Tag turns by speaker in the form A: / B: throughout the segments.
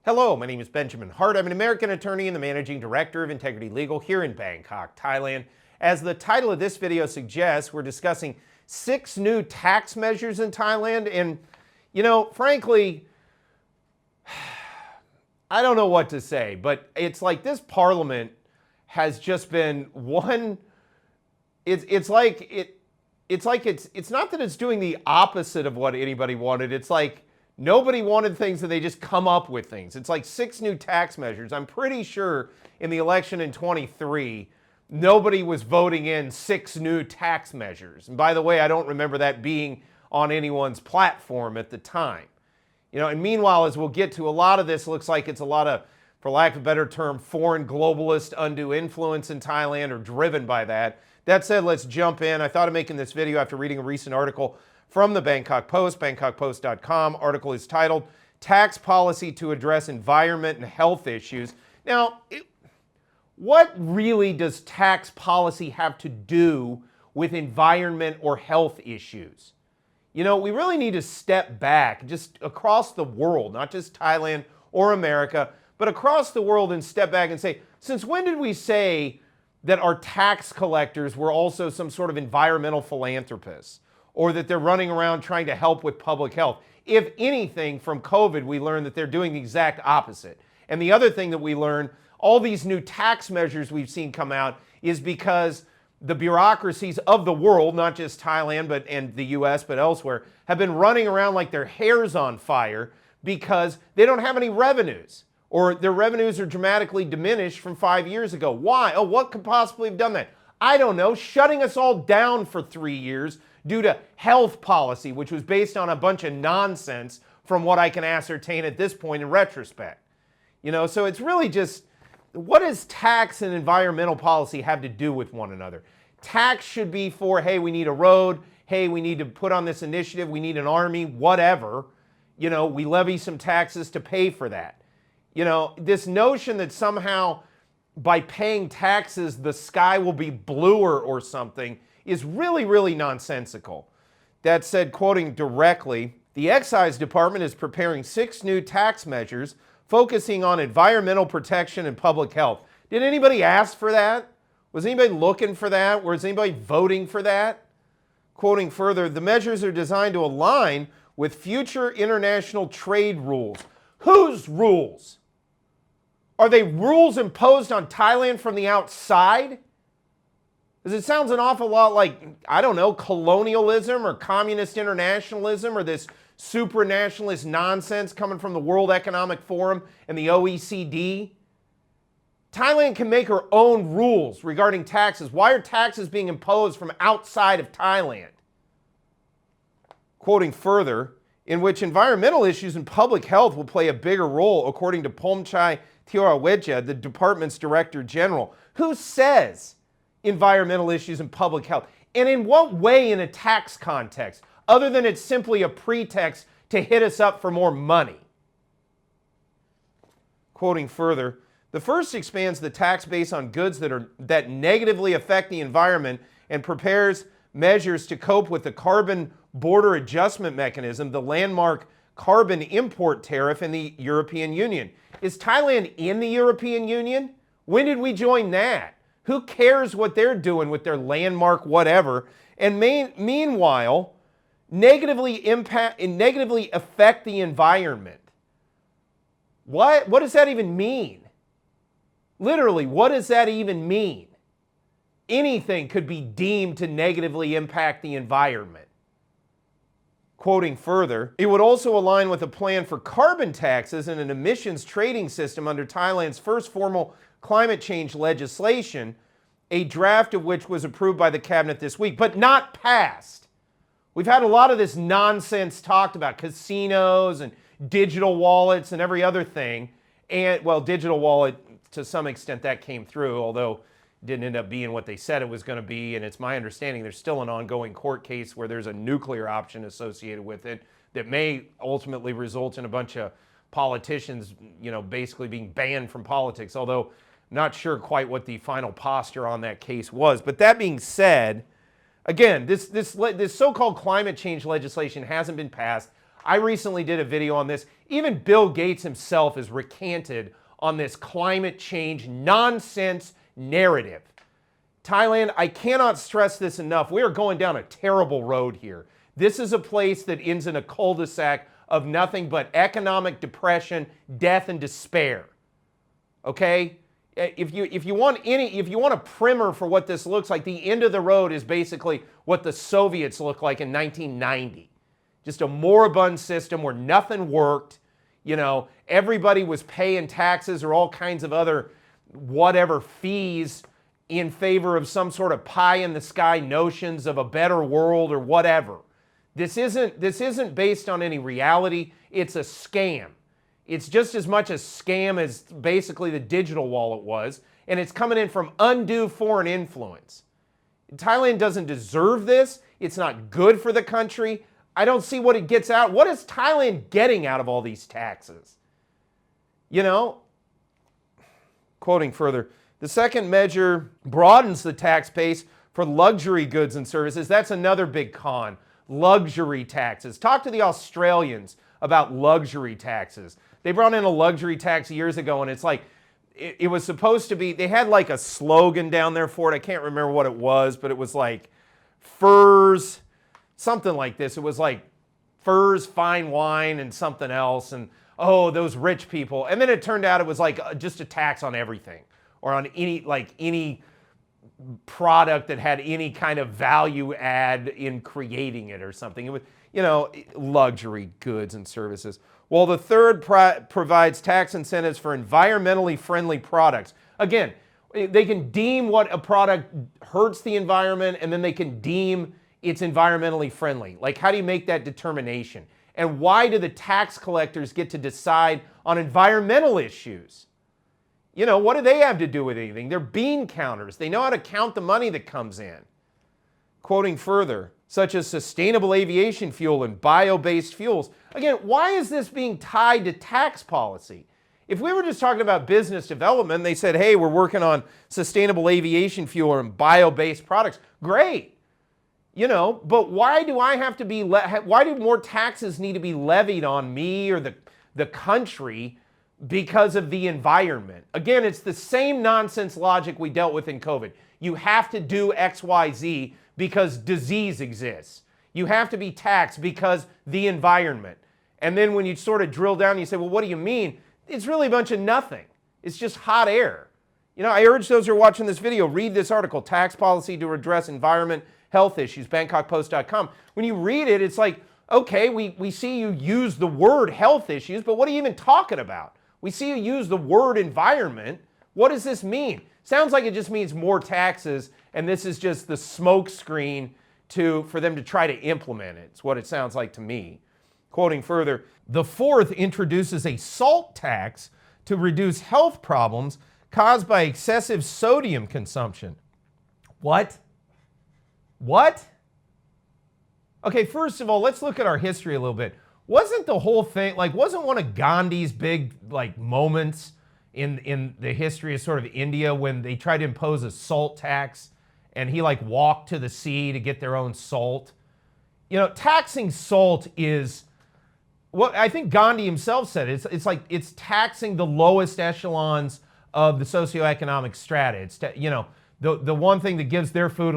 A: Hello, my name is Benjamin Hart. I'm an American attorney and the managing director of Integrity Legal here in Bangkok, Thailand. As the title of this video suggests, we're discussing 6 new tax measures in Thailand. And, frankly, I don't know what to say, but it's like this parliament has just been one. It's not that it's doing the opposite of what anybody wanted. It's like nobody wanted things and they just come up with things. It's like 6 new tax measures. I'm pretty sure in the election in 23, nobody was voting in 6 new tax measures. And by the way, I don't remember that being on anyone's platform at the time. And meanwhile, as we'll get to, a lot of this looks like it's a lot of, for lack of a better term, foreign globalist undue influence in Thailand or driven by that. That said, let's jump in. I thought of making this video after reading a recent article from the Bangkok Post, bangkokpost.com. Article is titled, Tax Policy to Address Environment and Health Issues. Now, what really does tax policy have to do with environment or health issues? We really need to step back just across the world, not just Thailand or America, but across the world and step back and say, since when did we say that our tax collectors were also some sort of environmental philanthropists, or that they're running around trying to help with public health? If anything, from COVID, we learned that they're doing the exact opposite. And the other thing that we learned, all these new tax measures we've seen come out is because the bureaucracies of the world, not just Thailand and the US, but elsewhere, have been running around like their hair's on fire because they don't have any revenues, or their revenues are dramatically diminished from 5 years ago. Why? Oh, what could possibly have done that? I don't know. Shutting us all down for 3 years due to health policy, which was based on a bunch of nonsense from what I can ascertain at this point in retrospect. So it's really just, what does tax and environmental policy have to do with one another? Tax should be for, hey, we need a road, hey, we need to put on this initiative, we need an army, whatever. We levy some taxes to pay for that. This notion that somehow by paying taxes the sky will be bluer or something is really, really nonsensical. That said, quoting directly, the Excise Department is preparing 6 new tax measures focusing on environmental protection and public health. Did anybody ask for that? Was anybody looking for that? Was anybody voting for that? Quoting further, the measures are designed to align with future international trade rules. Whose rules? Are they rules imposed on Thailand from the outside? Because it sounds an awful lot like, I don't know, colonialism or communist internationalism or this supranationalist nonsense coming from the World Economic Forum and the OECD. Thailand can make her own rules regarding taxes. Why are taxes being imposed from outside of Thailand? Quoting further, in which environmental issues and public health will play a bigger role, according to Pomchai Theoraweja, the department's director general. Who says environmental issues and public health? And in what way in a tax context, other than it's simply a pretext to hit us up for more money? Quoting further, the first expands the tax base on goods that negatively affect the environment and prepares measures to cope with the carbon border adjustment mechanism, the landmark carbon import tariff in the European Union. Is Thailand in the European Union? When did we join that? Who cares what they're doing with their landmark whatever? And meanwhile, negatively affect the environment. What does that even mean? Literally, what does that even mean? Anything could be deemed to negatively impact the environment. Quoting further, it would also align with a plan for carbon taxes and an emissions trading system under Thailand's first formal climate change legislation, a draft of which was approved by the cabinet this week, but not passed. We've had a lot of this nonsense talked about, casinos and digital wallets and every other thing. And, well, digital wallet, to some extent, that came through, although it didn't end up being what they said it was going to be. And it's my understanding there's still an ongoing court case where there's a nuclear option associated with it that may ultimately result in a bunch of politicians, basically being banned from politics, although not sure quite what the final posture on that case was. But that being said, again, this so-called climate change legislation hasn't been passed. I recently did a video on this. Even Bill Gates himself is recanted on this climate change nonsense narrative. Thailand, I cannot stress this enough. We are going down a terrible road here. This is a place that ends in a cul-de-sac of nothing but economic depression, death, and despair. Okay? If you want a primer for what this looks like, the end of the road is basically what the Soviets looked like in 1990. Just a moribund system where nothing worked. You know, everybody was paying taxes or all kinds of other whatever fees in favor of some sort of pie in the sky notions of a better world or whatever. This isn't based on any reality. It's a scam. It's just as much a scam as basically the digital wallet was, and it's coming in from undue foreign influence. Thailand doesn't deserve this. It's not good for the country. I don't see what it gets out. What is Thailand getting out of all these taxes? You know, quoting further, the second measure broadens the tax base for luxury goods and services. That's another big con. Luxury taxes. Talk to the Australians about luxury taxes. They brought in a luxury tax years ago, and it's like, it was supposed to be, they had like a slogan down there for it. I can't remember what it was, but it was like furs, something like this. It was like furs, fine wine, and something else. And oh, those rich people. And then it turned out it was like just a tax on everything, or on any product that had any kind of value add in creating it or something. It was, you know, luxury goods and services. Well, the third provides tax incentives for environmentally friendly products. Again, they can deem what a product hurts the environment, and then they can deem it's environmentally friendly. Like, how do you make that determination? And why do the tax collectors get to decide on environmental issues? You know, what do they have to do with anything? They're bean counters. They know how to count the money that comes in. Quoting further, such as sustainable aviation fuel and bio-based fuels. Again, why is this being tied to tax policy? If we were just talking about business development, they said, hey, we're working on sustainable aviation fuel and bio-based products. Great. You know, but why do I have to be, why do more taxes need to be levied on me or the country because of the environment? Again, it's the same nonsense logic we dealt with in COVID. You have to do X, Y, Z because disease exists. You have to be taxed because the environment. And then when you sort of drill down, you say, well, what do you mean? It's really a bunch of nothing. It's just hot air. You know, I urge those who are watching this video, read this article, Tax Policy to Address Environment Health Issues, BangkokPost.com. When you read it, it's like, okay, we see you use the word health issues, but what are you even talking about? We see you use the word environment. What does this mean? Sounds like it just means more taxes, and this is just the smoke screen for them to try to implement it. It's what it sounds like to me. Quoting further, the fourth introduces a salt tax to reduce health problems caused by excessive sodium consumption. What? What? Okay, first of all, let's look at our history a little bit. Wasn't the whole thing, like, wasn't one of Gandhi's big, like, moments in the history of sort of India when they tried to impose a salt tax and he, like, walked to the sea to get their own salt? You know, taxing salt is what I think Gandhi himself said. It's like it's taxing the lowest echelons of the socioeconomic strata. It's, you know, the one thing that gives their food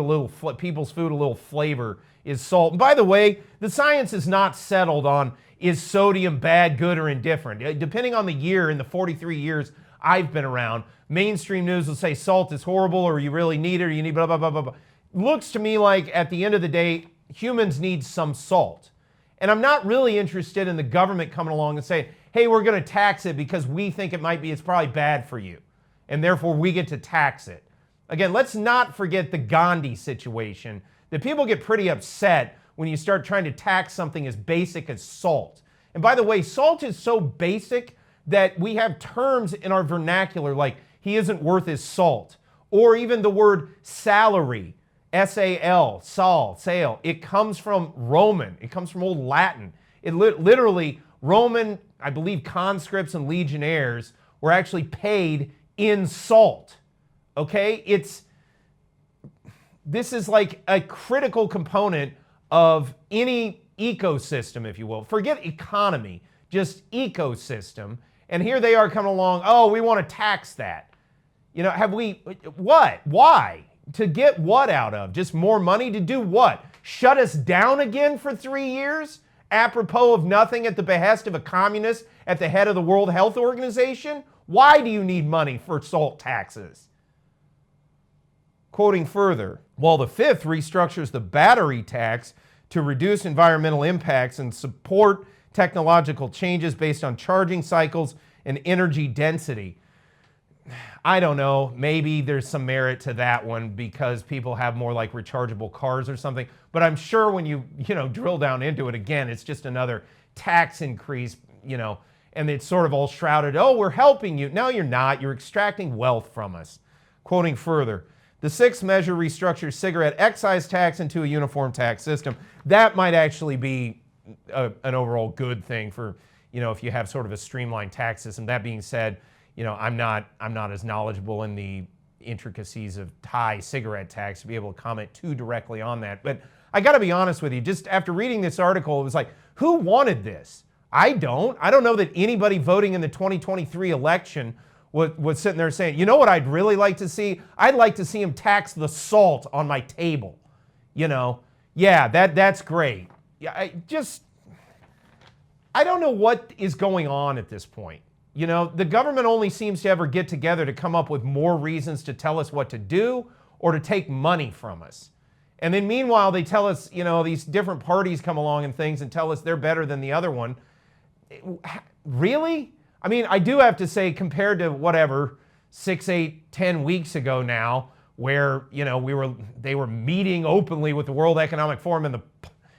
A: people's food a little flavor is salt. And by the way, the science is not settled on is sodium bad, good, or indifferent. Depending on the year, in the 43 years I've been around, mainstream news will say salt is horrible, or you really need it, or you need blah, blah, blah, blah, blah. Looks to me like at the end of the day, humans need some salt. And I'm not really interested in the government coming along and saying, hey, we're going to tax it because we think it's probably bad for you, and therefore we get to tax it. Again, let's not forget the Gandhi situation, that people get pretty upset when you start trying to tax something as basic as salt. And by the way, salt is so basic that we have terms in our vernacular like he isn't worth his salt, or even the word salary, S-A-L, sale. It comes from Roman. It comes from Old Latin. It literally, Roman, I believe, conscripts and legionnaires were actually paid in salt. Okay? This is like a critical component of any ecosystem, if you will. Forget economy, just ecosystem. And here they are coming along, oh, we want to tax that. You know, have we, what? Why? To get what out of? Just more money to do what? Shut us down again for 3 years? Apropos of nothing at the behest of a communist at the head of the World Health Organization? Why do you need money for salt taxes? Quoting further, while the fifth restructures the battery tax to reduce environmental impacts and support technological changes based on charging cycles and energy density. I don't know, maybe there's some merit to that one because people have more like rechargeable cars or something, but I'm sure when you drill down into it again, it's just another tax increase, and it's sort of all shrouded, oh, we're helping you. No, you're not. You're extracting wealth from us. Quoting further, the sixth measure restructures cigarette excise tax into a uniform tax system. That might actually be an overall good thing for, if you have sort of a streamlined tax system. That being said, I'm not as knowledgeable in the intricacies of Thai cigarette tax to be able to comment too directly on that. But I got to be honest with you, just after reading this article, it was like, who wanted this? I don't know that anybody voting in the 2023 election was sitting there saying, you know what I'd really like to see? I'd like to see him tax the salt on my table. Yeah, that's great. Yeah, I don't know what is going on at this point. The government only seems to ever get together to come up with more reasons to tell us what to do or to take money from us. And then meanwhile, they tell us, these different parties come along and things and tell us they're better than the other one. Really? I mean, I do have to say, compared to whatever, 6, 8, 10 weeks ago now, where, they were meeting openly with the World Economic Forum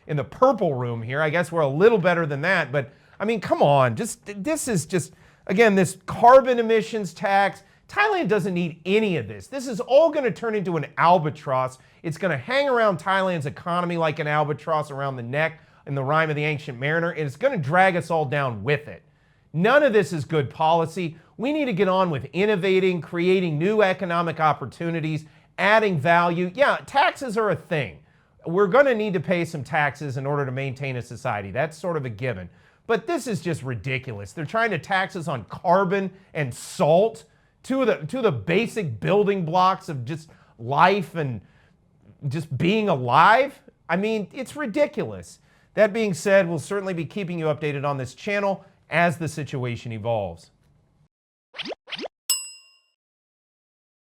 A: in the purple room here. I guess we're a little better than that. But I mean, come on, this is just, again, this carbon emissions tax. Thailand doesn't need any of this. This is all going to turn into an albatross. It's going to hang around Thailand's economy like an albatross around the neck in the rhyme of the Ancient Mariner, and it's going to drag us all down with it. None of this is good policy. We need to get on with innovating, creating new economic opportunities, adding value. Yeah, taxes are a thing. We're going to need to pay some taxes in order to maintain a society. That's sort of a given. But this is just ridiculous. They're trying to tax us on carbon and salt, two of the basic building blocks of just life and just being alive. I mean, it's ridiculous. That being said, we'll certainly be keeping you updated on this channel as the situation evolves.